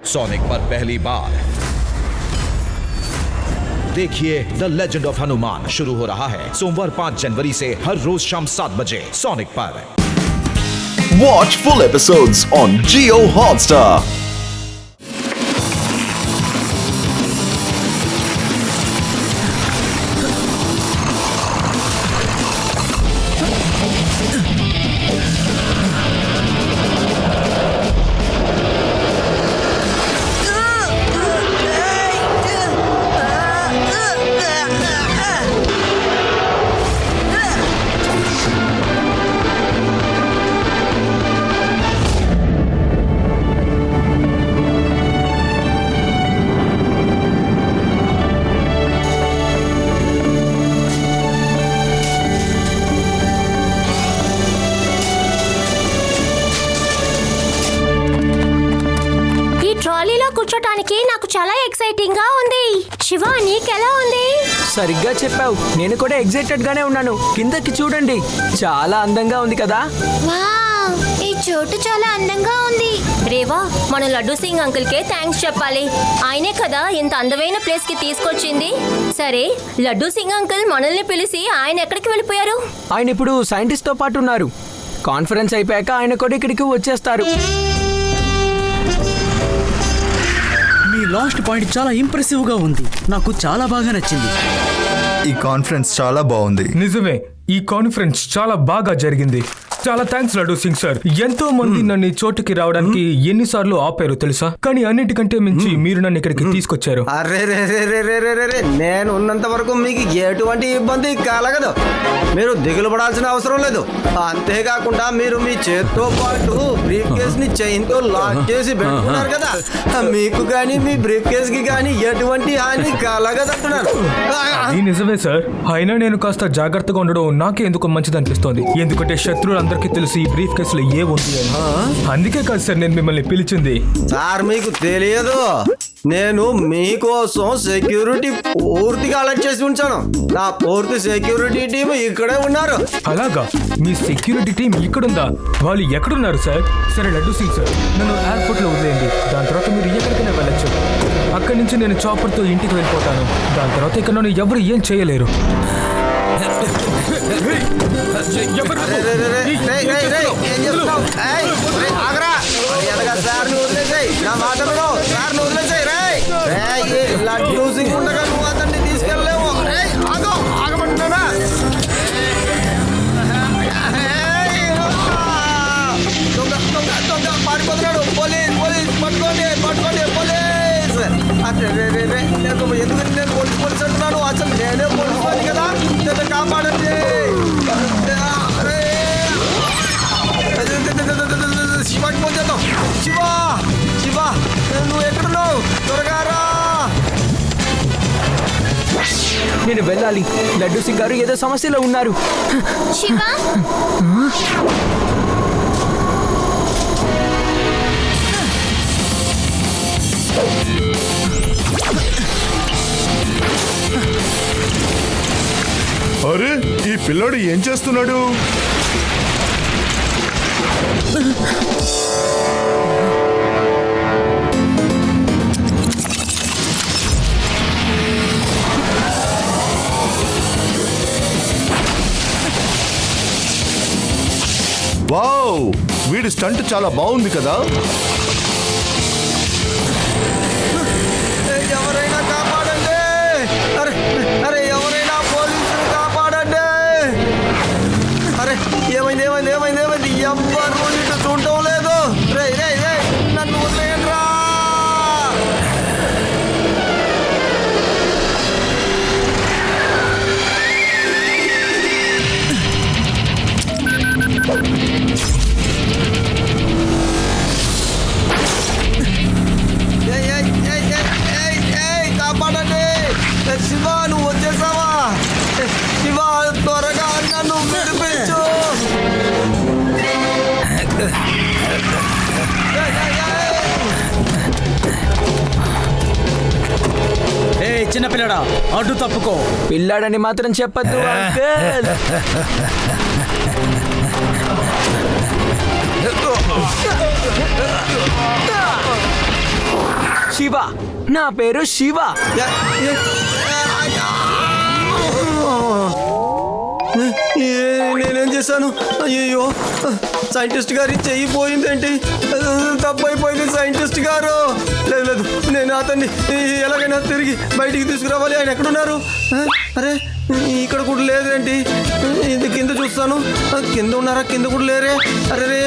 Sonic पर पहली बार देखिए द लेजेंड ऑफ हनुमान शुरू हो रहा है सोमवार 5 जनवरी से हर रोज शाम 7 बजे सोनिक पर। Watch full episodes on Jio Hotstar. ట్రాలీలో కూర్చోటానికి నాకు చాలా ఎక్సైటింగ్ గా ఉంది. శివ నీకెలా ఉంది? సరిగ్గా చెప్పావు, నేను కూడా ఎక్సైటెడ్ గానే ఉన్నాను. కిందకి చూడండి, చాలా అందంగా ఉంది కదా. వావ్, ఈ చోటు చాలా అందంగా ఉంది. రేవా, మనం లడ్డూ సింగ్ అంకుల్ కే థ్యాంక్స్ చెప్పాలి. ఆయనే కదా ఇంత అందమైన ప్లేస్ కి తీసుకొచ్చింది. సరే, లడ్డూ సింగ్ అంకుల్ మనల్ని పిలిచి ఆయన ఎక్కడికి వెళ్ళిపోయారు? ఆయన ఇప్పుడు సైంటిస్ట్ తో పాటు ఉన్నారు. కాన్ఫరెన్స్ అయిపోయాక ఆయన కూడా ఇక్కడికి వచ్చేస్తారు. మీ లాస్ట్ పాయింట్ చాలా ఇంప్రెసివ్ గా ఉంది, నాకు చాలా బాగా నచ్చింది. ఈ కాన్ఫరెన్స్ చాలా బాగుంది. నిజమే, ఈ కాన్ఫరెన్స్ చాలా బాగా జరిగింది. చాలా థ్యాంక్స్ లడ్డూ సింగ్ సార్. ఎంతో మంది నన్ను చోటుకి రావడానికి ఎన్నిసార్లు ఆపారు తెలుసా, కానీ అన్నిటికంటే మించి మీరు నన్ను ఇక్కడికి తీసుకొచ్చారు. అరే రే రే రే రే రే రే నేను ఉన్నంత వరకు మీకు ఎటువంటి ఇబ్బంది కలగదు. మీరు దిగులు పడాల్సిన అవసరం లేదు. అంతేకాకుండా మీరు మీ చేతితో పాటు బ్రీఫ్ కేస్ ని చైన్ తో లాక్ చేసి పెట్టుకున్నారు కదా, మీకు కానీ మీ బ్రీఫ్ కేస్ కి కానీ ఎటువంటి హాని కలగదంటున్నాను. అది నిజమే సార్, అయినా నేను కాస్త జాగ్రత్తగా ఉండడం నాకే ఎందుకు మంచిది అనిపిస్తోంది. ఎందుకంటే శత్రువులు అందరికీ తెలుసు ఈ బ్రీఫ్ కేసులో ఏ ఉంది అని. అందుకే కాదు సార్ నేను మిమ్మల్ని పిలిచింది. సార్ మీకు తెలియదు, నేను మీకోసం సెక్యూరిటీ పూర్తిగా అలర్ట్ చేసి ఉంచాను. నా పూర్తి సెక్యూరిటీ టీం ఇక్కడే ఉన్నారు. అలాగా, మీ సెక్యూరిటీ టీం ఇక్కడుందా? వాళ్ళు ఎక్కడున్నారు సార్? సరే లడ్డూ సింగ్ సార్, నన్ను ఎయిర్పోర్ట్ లో వదిలేయండి. దాని తర్వాత మీరు ఎక్కడికైనా వెళ్ళొచ్చు. అక్కడి నుంచి నేను చాపర్తో ఇంటికి వెళ్ళిపోతాను. దాని తర్వాత ఇక్కడ నన్ను ఎవరు ఏం చేయలేరు. లడ్డూ సింగ్ ఉండగా నువ్వు అతన్ని తీసుకెళ్ళలేవు. ఆగమంటున్నానా? దొంగ పారిపోతున్నాడు. పోలీస్ పోలీస్ పట్టుకోండి పట్టుకోండి పోలీస్. ఎందుకు నేను పోలీస్ అంటున్నాను? అసలు నేనే పోలీస్ వాడిని కదా, నన్ను కాపాడండి. శివాకి ఫోన్ చేద్దాం. శివ శివ నువ్వు ఎక్కడున్నావు? త్వరగా రా. నేను వెళ్ళాలి. లడ్డూ సింగ్ గారు ఏదో సమస్యలో ఉన్నారు. శివ అరే ఈ పిల్లోడు ఏం చేస్తున్నాడు? వావ్, వీడి స్టంట్ చాలా బాగుంది కదా. ఎవరైనా కాపాడండి. అరే అరే ఎవరైనా పోలీసులు కాపాడండి. అరే ఏమైంది ఏమైంది ఏమైంది ఏమైంది? ఎవ్వరు ఇటు చూడటం లేదు. రే రే రే నన్ను వదిలేయండి రా. కాపాడండి. శివ నువ్వు వచ్చేసావా? శివ త్వరగా నన్ను విడిపించు. చిన్నపిల్లడా అడ్డు తప్పుకో. పిల్లాడని మాత్రం చెప్పద్దు అంకుల్. శివ, నా పేరు శివ. నేనేం చేశాను? అయ్యో, సైంటిస్ట్ గారి చెయ్యి పోయిందేంటి? తప్పైపోయింది సైంటిస్ట్ గారు. లేదు లేదు, నేను అతన్ని ఎలాగైనా తిరిగి బయటికి తీసుకురావాలి. ఆయన ఎక్కడున్నారు? అరే, ఇక్కడ కూడా లేదేంటి? ఇది కింద చూస్తాను. కింద ఉన్నారా? కింద కూడా లేరే. అరే,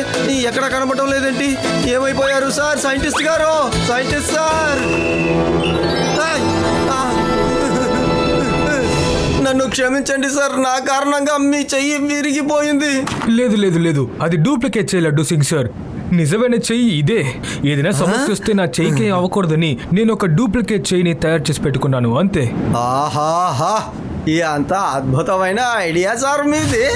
ఎక్కడ కనబడటం లేదేంటి? ఏమైపోయారు సార్? సైంటిస్ట్ గారు, సైంటిస్ట్ సార్, నన్ను క్షమించండి సార్. నా కారణంగా మీ చెయ్యి విరిగిపోయింది. లేదు లేదు లేదు, అది డూప్లికేట్ చేయి లడ్డు సింగ్ సార్. నిజమైన చెయ్యి ఇదే. ఏదైనా సమస్య వస్తే నా చెయ్యికి అవ్వకూడదని నేను ఒక డూప్లికేట్ చెయ్యిని తయారు చేసి పెట్టుకున్నాను, అంతే. ఆహాహా, ఈ అంత అద్భుతమైన ఐడియా సార్ మీది.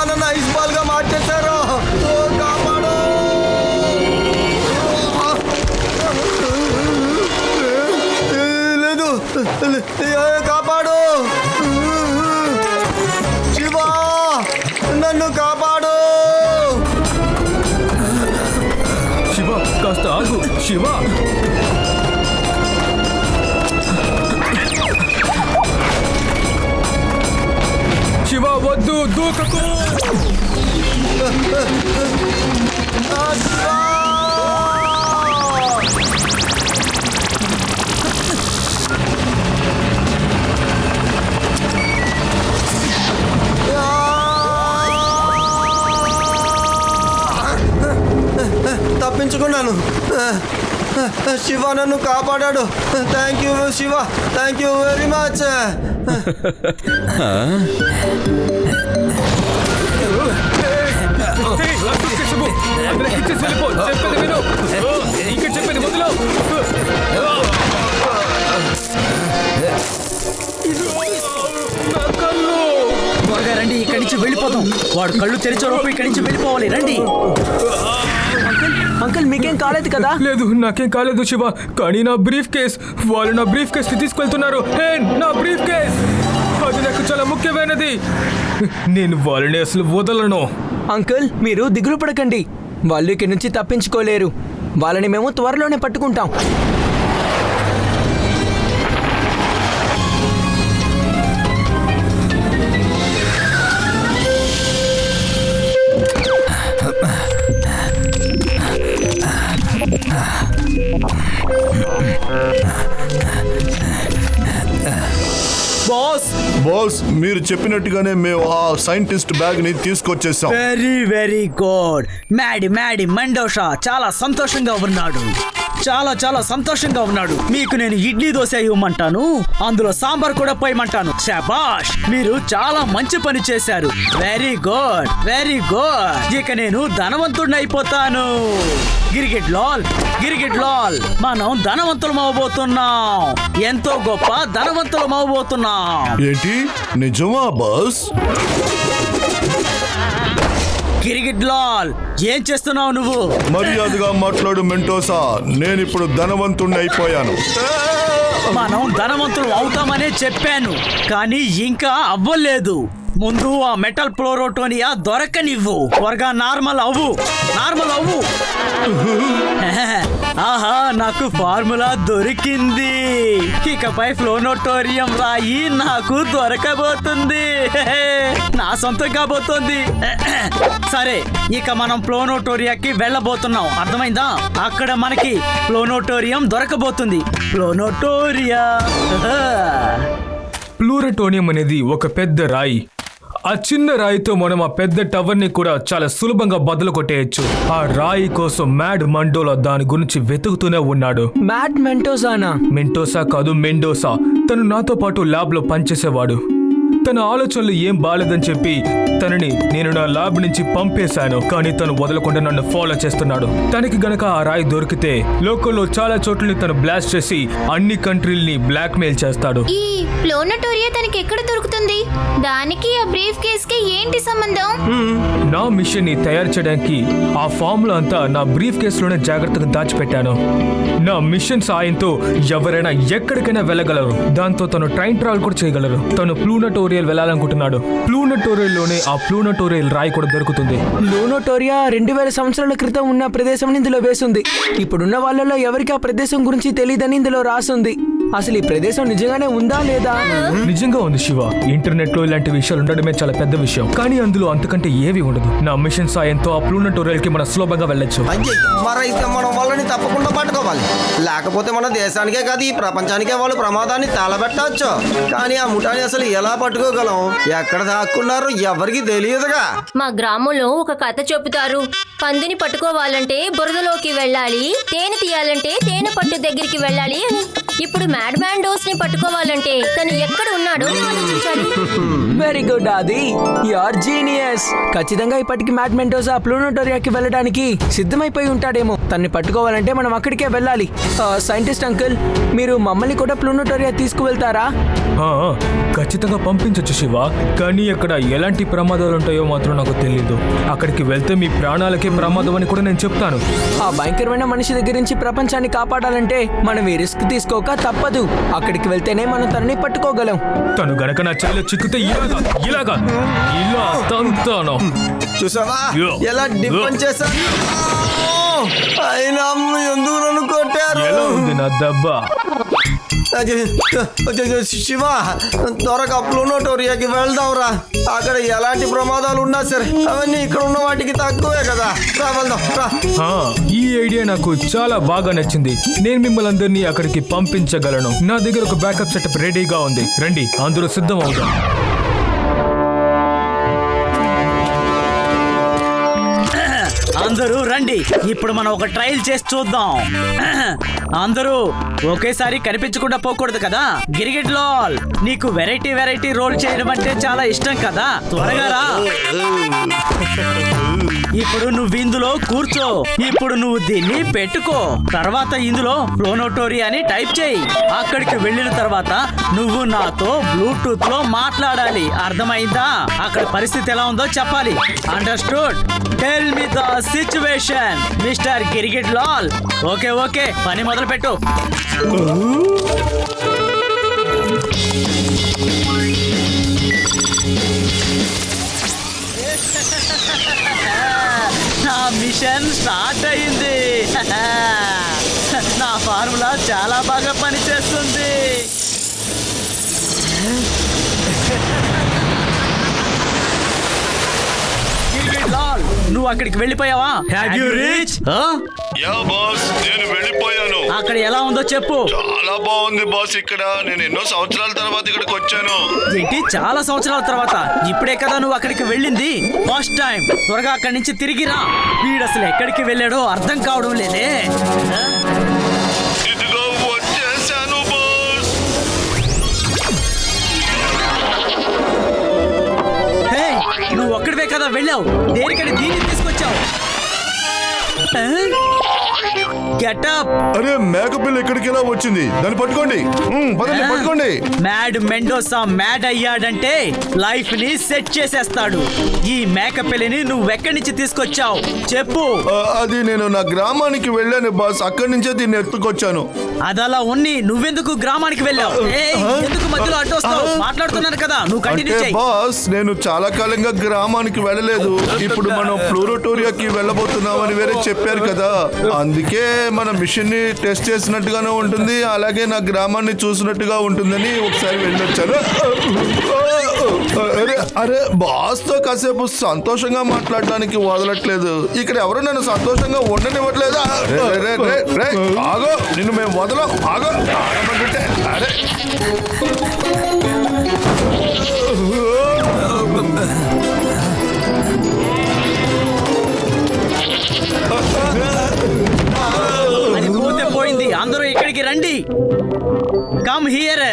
నన్ను ఐస్ బాల్ గా మార్చేశారు. కాపాడు. లేదు, కాపాడు. శివ, నన్ను కాపాడు. శివ, కాస్త ఆగు. శివ, శివ వద్దు, దూకకు. తప్పించుకున్నాను. శివ నన్ను కాపాడాడు. Thank you Shiva, thank you very much. చెప్పేది వదిలో. త్వరగా రండి, ఇక్కడి నుంచి వెళ్ళిపోతాం. వాడు కళ్ళు తెరిచేలోపు ఇక్కడి నుంచి వెళ్ళిపోవాలి. రండి. అంకుల్, మీకేం కాలేదు కదా? లేదు, నాకేం కాలేదు శివ. కానీ నా బ్రీఫ్ కేస్, వాళ్ళు నా బ్రీఫ్ కేస్ కి తీసుకెళ్తున్నారు. నా బ్రీఫ్ కేస్, అది నాకు చాలా ముఖ్యమైనది. నేను వాళ్ళని అసలు వదలను. అంకుల్, మీరు దిగులు పడకండి. వాళ్ళు ఇక్కడి నుంచి తప్పించుకోలేరు. వాళ్ళని మేము త్వరలోనే పట్టుకుంటాం. బాస్, మీరు చెప్పినట్టుగానే మేము ఆ సైంటిస్ట్ బ్యాగ్ ని తీసుకొచ్చేసాం. Very very good. మ్యాడి మండోషా చాలా సంతోషంగా ఉన్నాడు. చాలా సంతోషంగా ఉన్నాడు. మీకు నేను ఇడ్లీ దోశ ఇవ్వమంటాను, అందులో సాంబార్ కూడా పోయమంటాను. శబాష్, మీరు చాలా మంచి పని చేశారు. Very good, very good. ఇక నేను ధనవంతుడిని అయిపోతాను. గిరిగిట్ లాల్, మనం ధనవంతులం అవబోతున్నాం. ఎంతో గొప్ప ధనవంతులం అవబోతున్నాం. ఏంటి, నిజమా బాస్? గిరిగిట్ లాల్, ఏం చేస్తున్నావు నువ్వు? మర్యాదగా మాట్లాడు మెంటోసా. నేను ఇప్పుడు ధనవంతుణ్ణి అయిపోయాను. మనం ధనవంతులు అవుతామనే చెప్పాను, కానీ ఇంకా అవ్వలేదు. ముందు ఆ మెటల్ ప్లోరోటోనియా దొరకనివ్వు. త్వరగా నార్మల్ అవ్వు. ఆహా, నాకు ఫార్ములా దొరికింది. ఇకపై ఫ్లోనోటోరియం రాయి నాకు దొరకబోతుంది. నా సొంతం కాబోతోంది. సరే, ఇక మనం ప్లోనోటోరియాకి వెళ్ళబోతున్నాం. అర్థమైందా? అక్కడ మనకి ప్లోనోటోరియం దొరకబోతుంది. ప్లోనోటోరియా. ప్లూరటోనియం అనేది ఒక పెద్ద రాయి. ఆ చిన్న రాయితో మనం ఆ పెద్ద టవర్ ని కూడా చాలా సులభంగా బద్దలు కొట్టేయచ్చు. ఆ రాయి కోసం మ్యాడ్ మండోలా దాని గురించి వెతుకుతూనే ఉన్నాడు. మ్యాడ్ మెంటోసానా? మెంటోసా కాదు, మెండోసా. తను నాతో పాటు ల్యాబ్ లో పనిచేసేవాడు. తన ఆలోచనలు ఏం బాలేదని చెప్పి తనని నేను నా ల్యాబ్ నుంచి పంపేశాను. కానీ తను వదలకుండా నన్ను ఫాలో చేస్తున్నాడు. తనకి గనక ఆ రాయి దొరికితే లోకల్లో చాలా చోట్లని తను బ్లాస్ట్ చేసి అన్ని కంట్రీల్ని బ్లాక్ మెయిల్ చేస్తాడు. ఈ ప్లోనటోరియా తనకి ఎక్కడ దొరుకుతుంది? దానికి ఆ బ్రీఫ్ కేస్ కి ఏంటి సంబంధం? నా మిషన్ ని తయారు చేయడానికి ఆ ఫార్ములా అంతా నా బ్రీఫ్ కేసులోనే జాగ్రత్తగా దాచిపెట్టాను. నా మిషన్ సాయంతో ఎవరైనా ఎక్కడికైనా వెళ్ళగలరు. దాంతో తను ట్రైన్ ట్రావెల్ కూడా చేయగలరు. తను ప్లూనటోరియల్ వెళ్ళాలనుకుంటున్నాడు. ప్లూనటోరియల్ లోనే ఆ ప్లూనటోరియల్ రాయి కూడా దొరుకుతుంది. ప్లూనటోరియా 2000 సంవత్సరాల క్రితం ఉన్న ప్రదేశం ఇందులో వేసింది. ఇప్పుడున్న వాళ్ళలో ఎవరికి ఆ ప్రదేశం గురించి తెలియదని ఇందులో రాసుంది. అసలు ఈ ప్రదేశం నిజంగానే ఉందా లేదా? నిజంగా ఉంది శివ. ఇంటర్నెట్ లో ఇలాంటి విషయాలు ఉండడమే చాలా పెద్ద విషయం. కానీ అందులో అంతకంటే ఏవి ఉండదు. నా మిషన్ సాయంతో ఆ ప్లూనటోరియల్ కి మనం సులభంగా వెళ్ళొచ్చు. మరైతే మనం వాళ్ళని తప్పకుండా పట్టుకోవాలి. లేకపోతే మన దేశానికే కాదు ఈ ప్రపంచానికే వాళ్ళు ప్రమాదాన్ని తలబెట్టవచ్చు. కానీ ఆ ముఠాని అసలు ఎలా పట్టుకోగలం? ఎక్కడ దాక్కున్నారో ఎవరికి తెలియదుగా. మా గ్రామంలో ఒక కథ చెబుతారు. పందిని పట్టుకోవాలంటే బురదలోకి వెళ్ళాలి, తేనె తీయాలంటే తేనె పట్టు దగ్గరికి వెళ్ళాలి అని. ఇప్పుడు మ్యాడ్ మ్యాన్ డోస్ ని పట్టుకోవాలంటే తను ఎక్కడ ఉన్నాడో ఆలోచించాలి. వెరీ గుడ్ ఆది, యూఆర్ జీనియస్. ఖచ్చితంగా ఇప్పటికి మ్యాడ్ మెంటోస్ ఆ ప్లూనటోరియాకి వెళ్ళడానికి సిద్ధమైపోయి ఉంటాడేమో. తన్ని పట్టుకోవాలంటే మనం అక్కడికే వెళ్ళాలి. సైంటిస్ట్ అంకుల్, మీరు మమ్మల్ని కూడా ప్లూనటోరియా తీసుకువెళ్తారా? ఖచ్చితంగా పంపించచ్చు శివ. కానీ అక్కడ ఎలాంటి ప్రమాదాలు ఉంటాయో మాత్రం నాకు తెలీదు. అక్కడికి వెళ్తే మీ ప్రాణాలకే ప్రమాదం అని కూడా నేను చెప్తాను. ఆ భయంకరమైన మనిషి దగ్గర నుంచి ప్రపంచాన్ని కాపాడాలంటే మనం ఈ రిస్క్ తీసుకోక తప్పదు. అక్కడికి వెళ్తేనే మనం తనని పట్టుకోగలం. తను గనక నా చెల్లె చిక్కితే ఇలాగా ఇలా తంతాను. చూసావా ఎలా డిఫెండ్ చేశాను? అయినా ఎందుకు నన్ను కొట్టారు? ఎలా ఉంది నా దెబ్బ? శివ, త్వరగా ప్లూనటోరియాకి వెళ్దాంరా. అక్కడ ఎలాంటి ప్రమాదాలు ఉన్నా సరే అవన్నీ ఇక్కడ ఉన్న వాటికి తక్కువే కదా. రా వెళ్దాం రా. ఈ ఐడియా నాకు చాలా బాగా నచ్చింది. నేను మిమ్మల్ని అందరినీ అక్కడికి పంపించగలను. నా దగ్గర ఒక బ్యాకప్ సెటప్ రెడీగా ఉంది. రండి, అందరూ సిద్ధం అవుదాం. అందరూ రండి, ఇప్పుడు మనం ఒక ట్రయల్ చేసి చూద్దాం. అందరూ ఒకేసారి కనిపించకుండా పోకూడదు కదా. గిరిగిట్ లాల్, నీకు వెరైటీ రోల్ చేయడం అంటే చాలా ఇష్టం కదా. త్వరగా రా. ఇప్పుడు నువ్వు ఇందులో కూర్చో. ఇప్పుడు నువ్వు దీన్ని పెట్టుకో. తర్వాత ఇందులో ప్లూనటోరియా అని టైప్ చేయి. అక్కడికి వెళ్ళిన తర్వాత నువ్వు నాతో బ్లూటూత్ లో మాట్లాడాలి. అర్థమైందా? అక్కడ పరిస్థితి ఎలా ఉందో చెప్పాలి. Understood? Tell me the situation mister Girgit Lal. Okay, పని మొదలు పెట్టు. నా మిషన్ స్టార్ట్ అయింది. నా ఫార్ములా చాలా బాగా పనిచేస్తుంది. లాల్, నువ్వు అక్కడికి వెళ్ళిపోయావా? నేను వెళ్ళిపోయాను. అక్కడ ఎలా ఉందో చెప్పు. చాలా బాగుంది బాస్. ఇక్కడ నేను ఎన్నో సంవత్సరాల తర్వాత ఇక్కడికి వచ్చాను. ఏంటి చాలా సంవత్సరాల తర్వాత? ఇప్పుడే కదా నువ్వు అక్కడికి వెళ్ళింది. First time. త్వరగా అక్కడి నుంచి తిరిగి రా. వీడు అసలు ఎక్కడికి వెళ్ళాడో అర్థం కావడం లేదే. ఇదిగో వచ్చేసాను బాస్. నువ్వు ఒక్కడివే కదా వెళ్ళావు. దేనికని దీన్ని తీసుకొచ్చావు? గెటప్. అరే మేకపిల్ల ఇక్కడికి ఎలా వచ్చింది? దాన్ని పట్టుకోండి. పట్టుకోండి. మ్యాడ్ మెండోసా మ్యాడ్ అయ్యాడంటే లైఫ్ ని సెట్ చేసేస్తాడు. ఈ మేకపిల్లని నువ్వెక్కడి నుంచి తీసుకొచ్చావు చెప్పు. అది నేను నా గ్రామానికి వెళ్ళాను బాస్. అక్కడి నుంచే దీన్ని ఎత్తుకొచ్చాను. అదలా ఉన్ని నువ్వెందుకు గ్రామానికి వెళ్ళావు? ఎందుకు మధ్యలో అడ్డొస్తావు? మాట్లాడుతున్నాను కదా, నువ్వు కంటిన్యూ చేయి. బాస్, నేను చాలా కాలంగా గ్రామానికి వెళ్ళలేదు. ఇప్పుడు మనం ప్లూనటోరియాకి వెళ్ళబోతున్నామని వేరే చెప్పారు కదా. అందుకే మన మిషన్ ని టెస్ట్ చేసినట్టుగానే ఉంటుంది, అలాగే నా గ్రామాన్ని చూసినట్టుగా ఉంటుందని ఒకసారి వెళ్ళొచ్చాను. అరే బాస్ తో కాసేపు సంతోషంగా మాట్లాడడానికి వదలట్లేదు. ఇక్కడ ఎవరు నన్ను సంతోషంగా ఉండనివ్వట్లేదా? ఆగో, నిన్ను మేము వదలం. ఆగో ఆగమంటుంటే. అరే అది పోతే పోయింది. అందరూ ఇక్కడికి రండి కమ్ హియర్.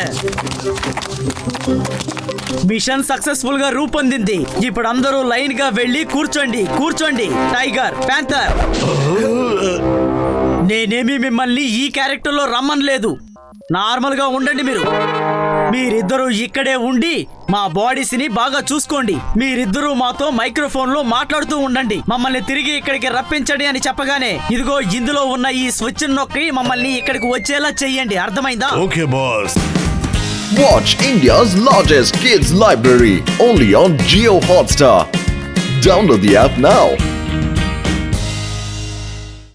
మిషన్ సక్సెస్ఫుల్ గా రూపొందింది. ఇప్పుడు అందరూ లైన్ గా వెళ్ళి కూర్చోండి. టైగర్, ప్యాంథర్, నేనేమి మిమ్మల్ని ఈ క్యారెక్టర్ లో రమ్మనలేదు. నార్మల్ గా ఉండండి. మీరిద్దరూ ఇక్కడే ఉండి మా బాడీస్ ని బాగా చూసుకోండి. మీరిద్దరూ మాతో మైక్రోఫోన్ లో మాట్లాడుతూ ఉండండి. మమ్మల్ని తిరిగి ఇక్కడికి రప్పించండి అని చెప్పగానే ఇదిగో ఇందులో ఉన్న ఈ స్విచ్ నొక్కి మమ్మల్ని ఇక్కడికి వచ్చేలా చెయ్యండి. అర్థమైందా? Okay boss. Watch India's largest kids library only on Jio Hotstar. Download the app now.